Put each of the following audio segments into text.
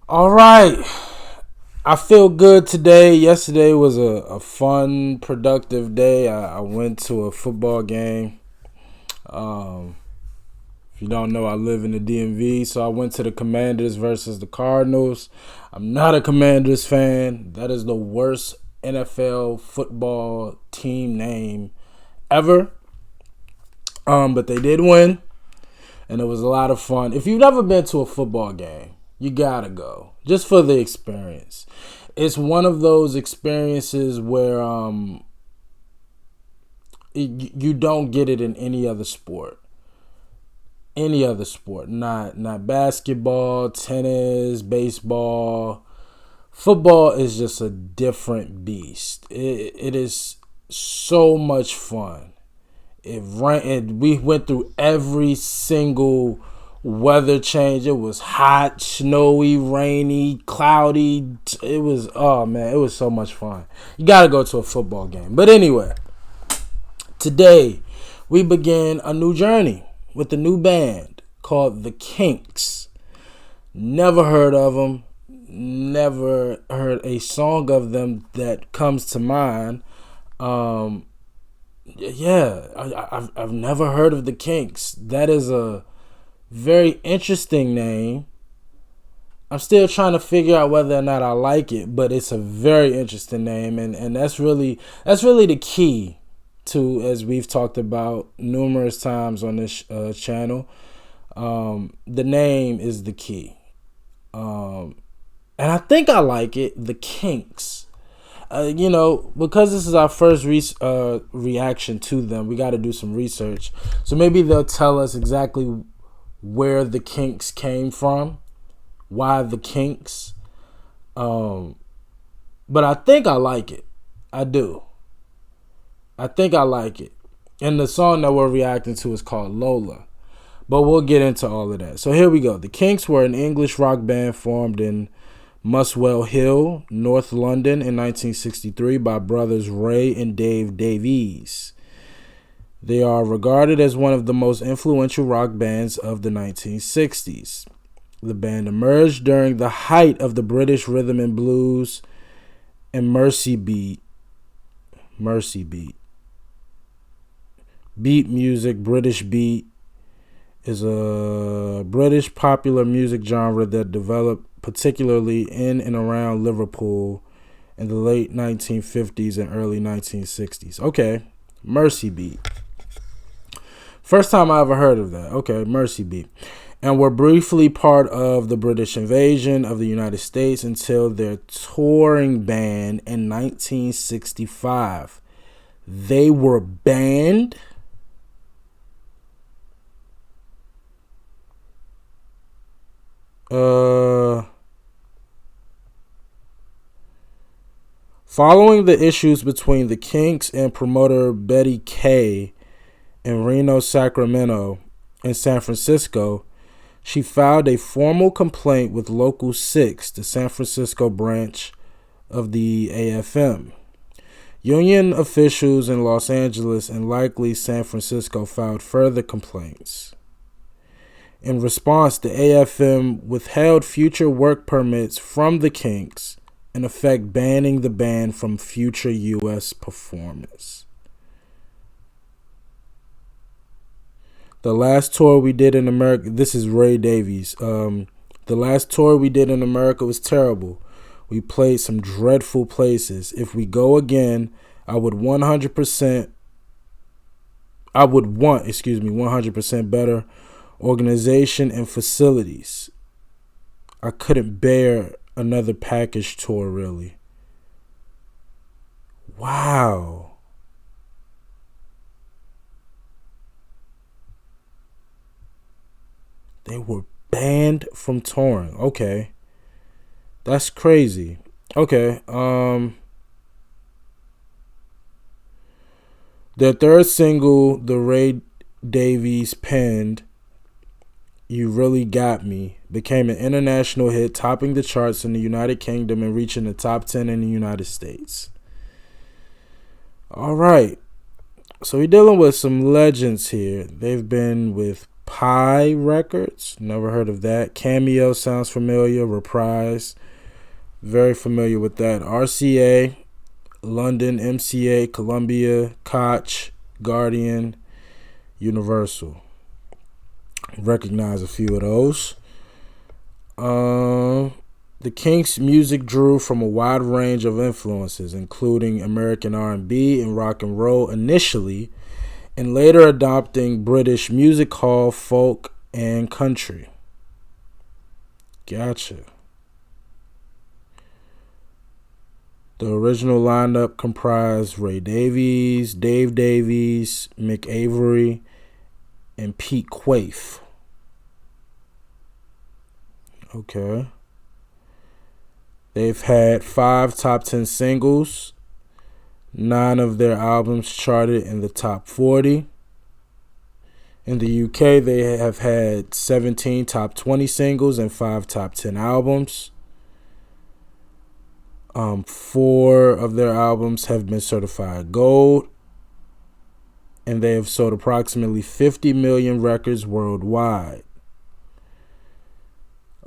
All right. I feel good today. Yesterday was a fun, productive day. I went to a football game. Um, if you don't know, I live in the DMV, so I went to the Commanders versus the Cardinals. I'm not a Commanders fan. That is the worst NFL football team name ever. But they did win, and it was a lot of fun. If you've never been to a football game, you gotta go just for the experience. It's one of those experiences where you don't get it in any other sport. Any other sport, not basketball, tennis, baseball. Football is just a different beast. It is so much fun. We went through every single weather change. It was hot, snowy, rainy, cloudy. It was, oh man, it was so much fun. You got to go to a football game. But anyway, today we begin a new journey with a new band called the Kinks. Never heard of them. Never heard a song of them that comes to mind. Um, yeah, I've never heard of the Kinks. That is a very interesting name. I'm still trying to figure out whether or not I like it, but it's a very interesting name, and that's really the key to, as we've talked about numerous times on this channel. The name is the key, and I think I like it. The Kinks. Because this is our first reaction to them, we got to do some research. So maybe they'll tell us exactly where the Kinks came from, why the Kinks. But I think I like it. I do. I think I like it. And the song that we're reacting to is called Lola. But we'll get into all of that. So here we go. The Kinks were an English rock band formed in Muswell Hill, North London in 1963 by brothers Ray and Dave Davies. They are regarded as one of the most influential rock bands of the 1960s. The band emerged during the height of the British rhythm and blues and mercy beat music. British beat is a British popular music genre that developed particularly in and around Liverpool in the late 1950s and early 1960s. Okay, mercy beat. First time I ever heard of that. Okay, mercy beat. And were briefly part of the British invasion of the United States until their touring ban in 1965. They were banned. Following the issues between the Kinks and promoter Betty Kay in Reno, Sacramento, and San Francisco, she filed a formal complaint with Local 6, the San Francisco branch of the AFM. Union officials in Los Angeles and likely San Francisco filed further complaints. In response, the AFM withheld future work permits from the Kinks, in effect banning the band from future U.S. performance. The last tour we did in America, this is Ray Davies. The last tour we did in America was terrible. We played some dreadful places. If we go again, I would 100%. I would want, 100% better organization and facilities. I couldn't bear another package tour, really. Wow. They were banned from touring. Okay. That's crazy. Okay. Their third single, the Ray Davies penned You Really Got Me, became an international hit, topping the charts in the United Kingdom and reaching the top 10 in the United States. All right. So we're dealing with some legends here. They've been with Pie Records. Never heard of that. Cameo sounds familiar. Reprise. Very familiar with that. RCA, London, MCA, Columbia, Koch, Guardian, Universal. Recognize a few of those. The Kinks' music drew from a wide range of influences, including American R&B and rock and roll initially, and later adopting British music hall, folk, and country. Gotcha. The original lineup comprised Ray Davies, Dave Davies, Mick Avery, and Pete Quaife. Okay. They've had 5 top 10 singles. 9 of their albums charted in the top 40. In the UK, they have had 17 top 20 singles and 5 top 10 albums. 4 of their albums have been certified gold. And they have sold approximately 50 million records worldwide.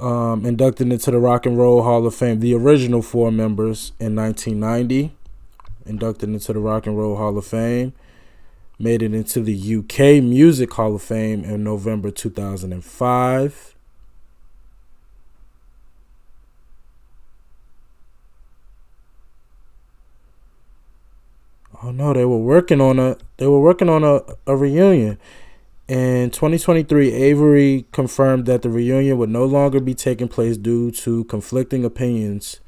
Inducted into the Rock and Roll Hall of Fame, the original 4 members in 1990. Inducted into the Rock and Roll Hall of Fame. Made it into the UK Music Hall of Fame in November 2005. Oh no, they were working on a reunion. In 2023, Avery confirmed that the reunion would no longer be taking place due to conflicting opinions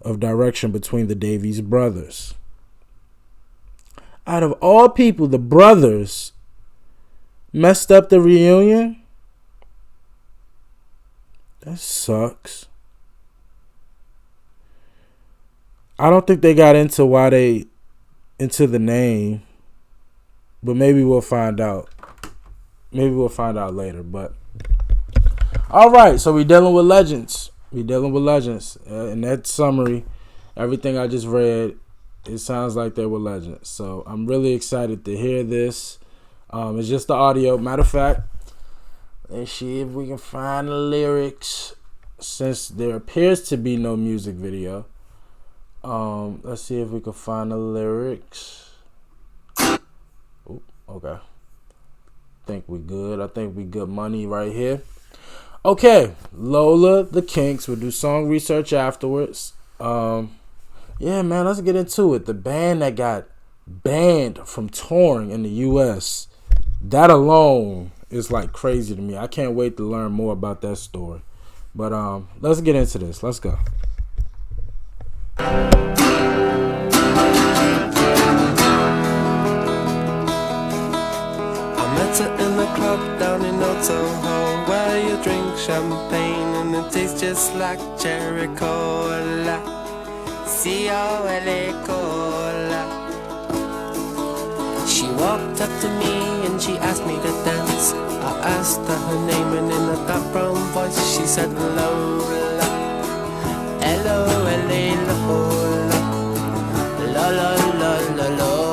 of direction between the Davies brothers. Out of all people, the brothers messed up the reunion? That sucks. I don't think they got into the name, but maybe we'll find out. Maybe we'll find out later, but all right. So we're dealing with legends. In that summary, everything I just read, it sounds like they were legends. So I'm really excited to hear this. It's just the audio. Matter of fact, let's see if we can find the lyrics, since there appears to be no music video. Let's see if we can find the lyrics. Ooh, okay. I think we good money right here. Okay, Lola, the Kinks. We'll do song research afterwards. Yeah, man, let's get into it. The band that got banned from touring in the U.S., that alone is like crazy to me. I can't wait to learn more about that story. But let's get into this. Let's go. In the club down in Old Soho, where you drink champagne and it tastes just like cherry cola. C-O-L-A cola. She walked up to me and she asked me to dance. I asked her her name and in a dark brown voice she said Lola. L-O-L-A Lola. Lola, Lola, Lola.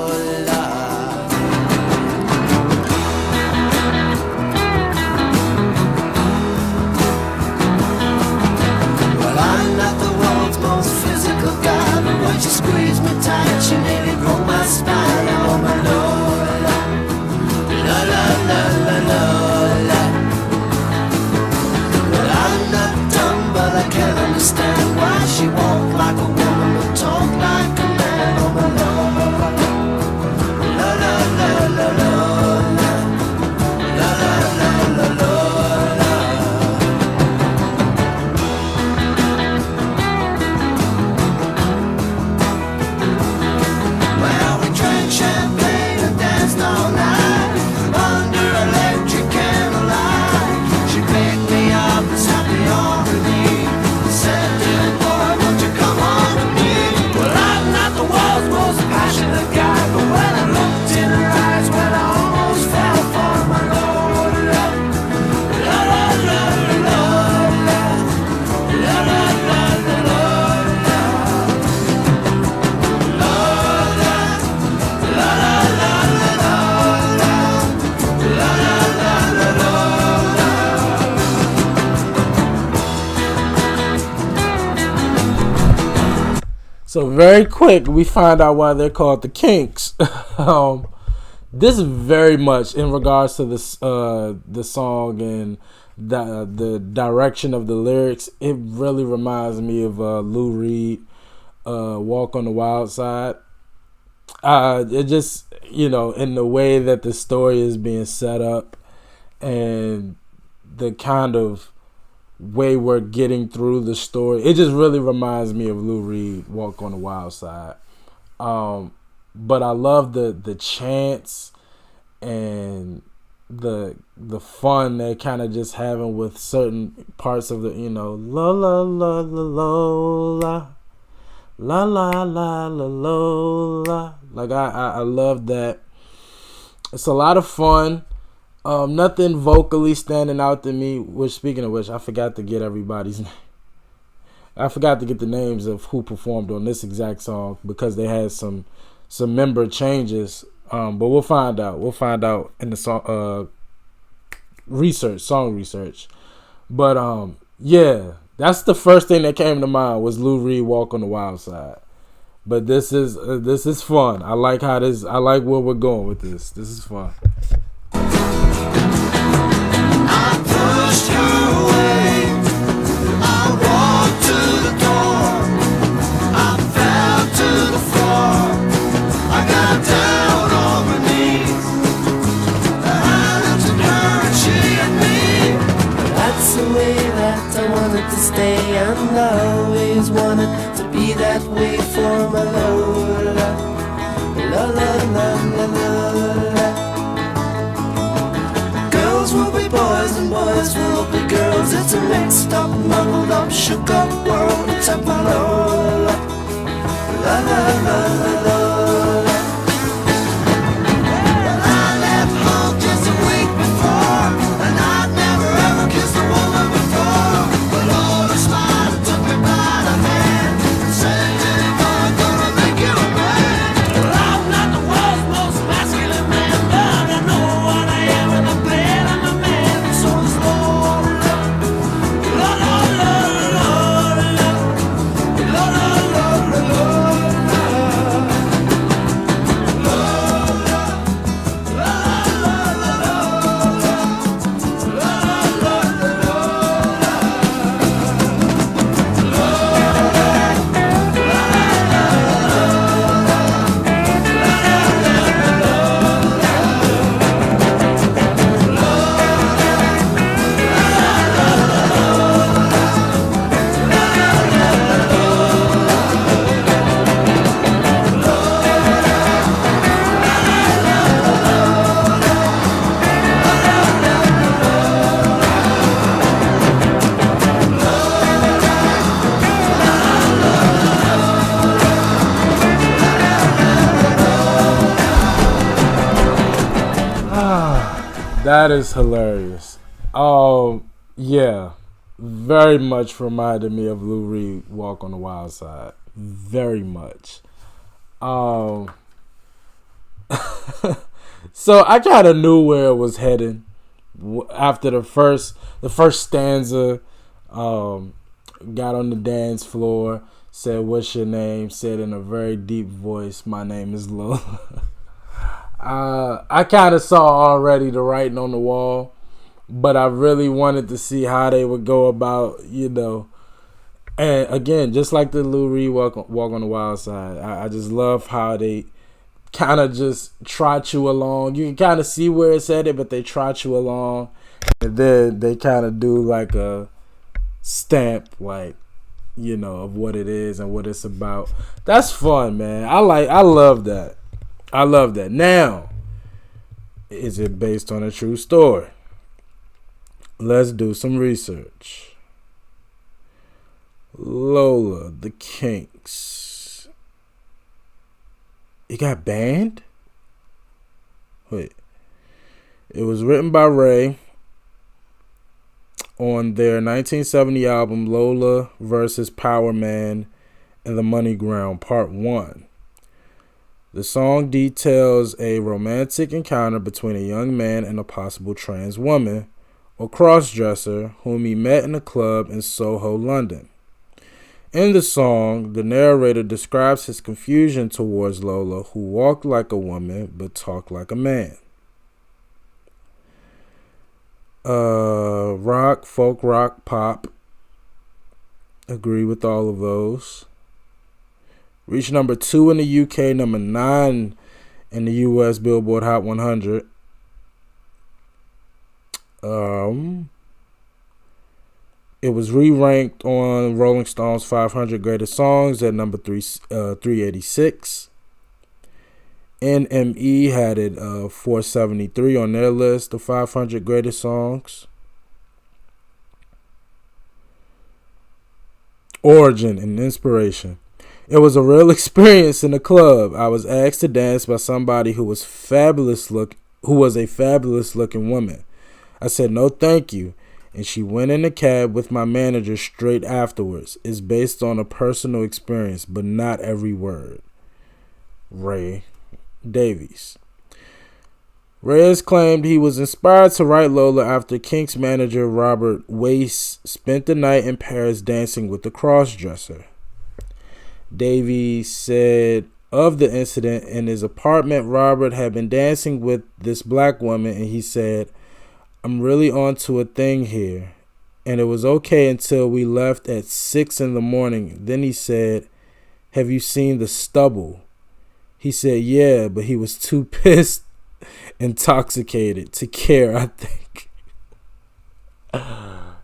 She squeezed me tight, she nearly broke my spine. Oh my Lola, Lola, Lola, Lola. Well, I'm not dumb, but I can't understand why she walked like a woman but talk like a man. Oh my Lola, Lola, Lola, Lola, Lola, Lola, Lola. very quick, we find out why they're called the Kinks. This is very much in regards to this the song and the direction of the lyrics. It really reminds me of Lou Reed, "Walk on the Wild Side." It just, in the way that the story is being set up and the kind of way we're getting through the story, it just really reminds me of Lou Reed, "Walk on the Wild Side." But I love the chants and the fun they're kind of just having with certain parts of the, Lola, Lola, Lola, la la la la Lola. Like I love that. It's a lot of fun. Nothing vocally standing out to me. Which, speaking of which, I forgot to get everybody's name. I forgot to get the names of who performed on this exact song because they had some member changes. But we'll find out. We'll find out in the song research. But yeah, that's the first thing that came to mind was Lou Reed, "Walk on the Wild Side." But this is fun. I like where we're going with this. This is fun. I pushed her away. I walked to the door. I fell to the floor. I got down on my knees. I looked at her and she at me. That's the way that I wanted to stay, and I always wanted to be that way for my Lola. La la la la la la. Girls will be boys and boys will be girls. It's a mixed up, muddled up, shook up world. It's a Lola. La la la la la. I left home just a week before, and I'd never ever kissed a woman before. But Lola smiled and took me by the hand and said, "Jenny boy, I'm gonna make you a man." Well, I'm not the world's most masculine man, but I know what I am, and I'm glad I'm a man. So it's Lola, Lola, Lola, Lola, Lola, Lola, Lola. That is hilarious. Yeah, very much reminded me of Lou Reed, "Walk on the Wild Side." Very much. So I kind of knew where it was heading after the first stanza. Got on the dance floor, said, "What's your name?" Said in a very deep voice, "My name is Lola." I kind of saw already the writing on the wall, but I really wanted to see how they would go about, And again, just like the Lou Reed Walk on the Wild Side, I just love how they kind of just trot you along. You can kind of see where it's headed, but they trot you along, and then they kind of do like a stamp, like, of what it is and what it's about. That's fun, man. I love that. I love that. Now, is it based on a true story? Let's do some research. Lola, the Kinks. It got banned? Wait. It was written by Ray on their 1970 album Lola vs. Power Man and the Money Ground Part 1. The song details a romantic encounter between a young man and a possible trans woman or cross-dresser whom he met in a club in Soho, London. In the song, the narrator describes his confusion towards Lola, who walked like a woman but talked like a man. Rock, folk rock, pop. Agree with all of those. Reached number 2 in the UK, number 9 in the US Billboard Hot 100. It was re-ranked on Rolling Stone's 500 Greatest Songs at number 386. NME had it 473 on their list of 500 Greatest Songs. Origin and inspiration. It was a real experience in the club. I was asked to dance by somebody who was a fabulous looking woman. I said no thank you, and she went in the cab with my manager straight afterwards. It's based on a personal experience, but not every word. Ray Davies. Ray has claimed he was inspired to write Lola after Kinks manager Robert Wace spent the night in Paris dancing with the crossdresser. Davies said of the incident in his apartment, Robert had been dancing with this black woman, and he said, "I'm really onto a thing here." And it was okay until we left at 6 in the morning. Then he said, "Have you seen the stubble?" He said, "Yeah," but he was too pissed, intoxicated to care, I think.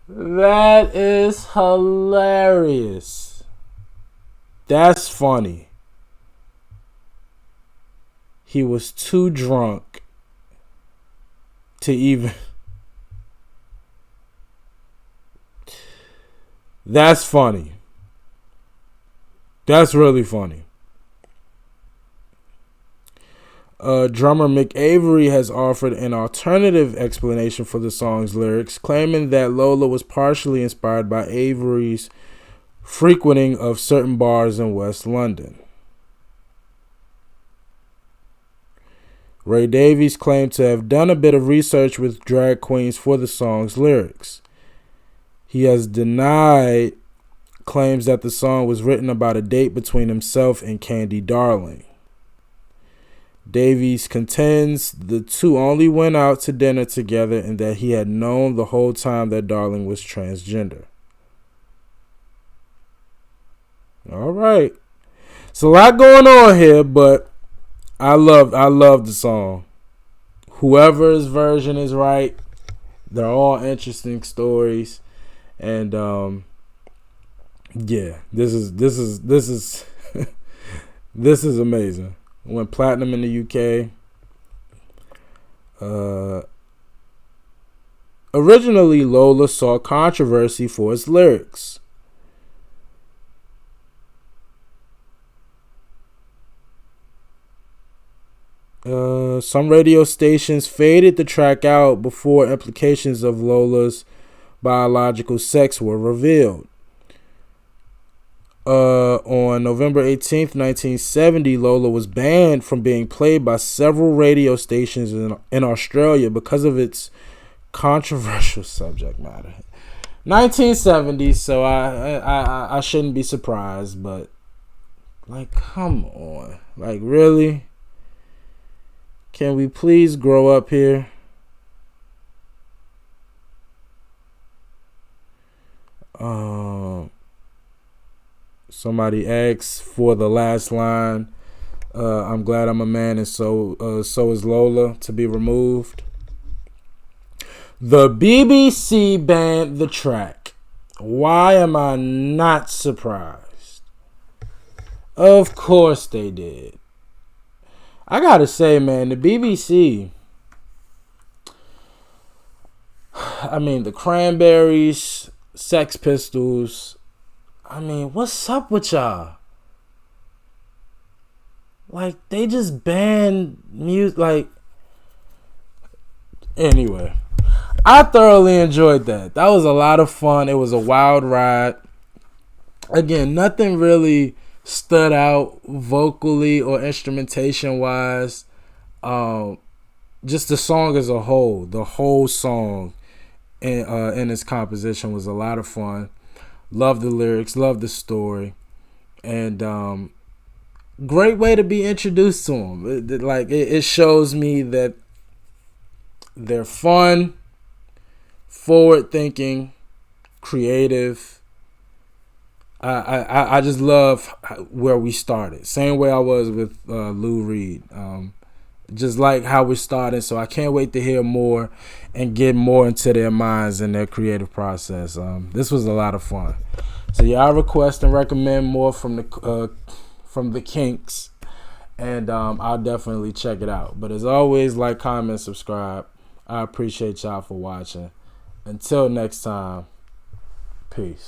That is hilarious. That's funny. He was too drunk to even... That's funny. That's really funny. Drummer Mick Avery has offered an alternative explanation for the song's lyrics, claiming that Lola was partially inspired by Avery's frequenting of certain bars in West London. Ray Davies claimed to have done a bit of research with drag queens for the song's lyrics. He has denied claims that the song was written about a date between himself and Candy Darling. Davies contends the two only went out to dinner together and that he had known the whole time that Darling was transgender. All right. It's a lot going on here, but I love the song. Whoever's version is right, they're all interesting stories. And yeah, this is this is amazing. Went platinum in the UK. Originally, Lola saw controversy for its lyrics. Some radio stations faded the track out before implications of Lola's biological sex were revealed. On November 18th, 1970, Lola was banned from being played by several radio stations in Australia because of its controversial subject matter. 1970, so I shouldn't be surprised, but like, come on. Like, really? Can we please grow up here? Somebody asks for the last line. I'm glad I'm a man, and so is Lola, to be removed. The BBC banned the track. Why am I not surprised? Of course they did. I gotta say, man, the BBC, I mean, the Cranberries, Sex Pistols, I mean, what's up with y'all? Like, they just banned music. Like, anyway, I thoroughly enjoyed that. That was a lot of fun. It was a wild ride. Again, nothing really stood out vocally or instrumentation wise. Just the song as a whole, the whole song in its composition was a lot of fun. Love the lyrics, love the story, and great way to be introduced to them. It shows me that they're fun, forward thinking, creative. I just love where we started. Same way I was with Lou Reed. Just like how we started. So I can't wait to hear more and get more into their minds and their creative process. This was a lot of fun. So yeah, I request and recommend more from the Kinks, and I'll definitely check it out. But as always, like, comment, subscribe. I appreciate y'all for watching. Until next time, peace.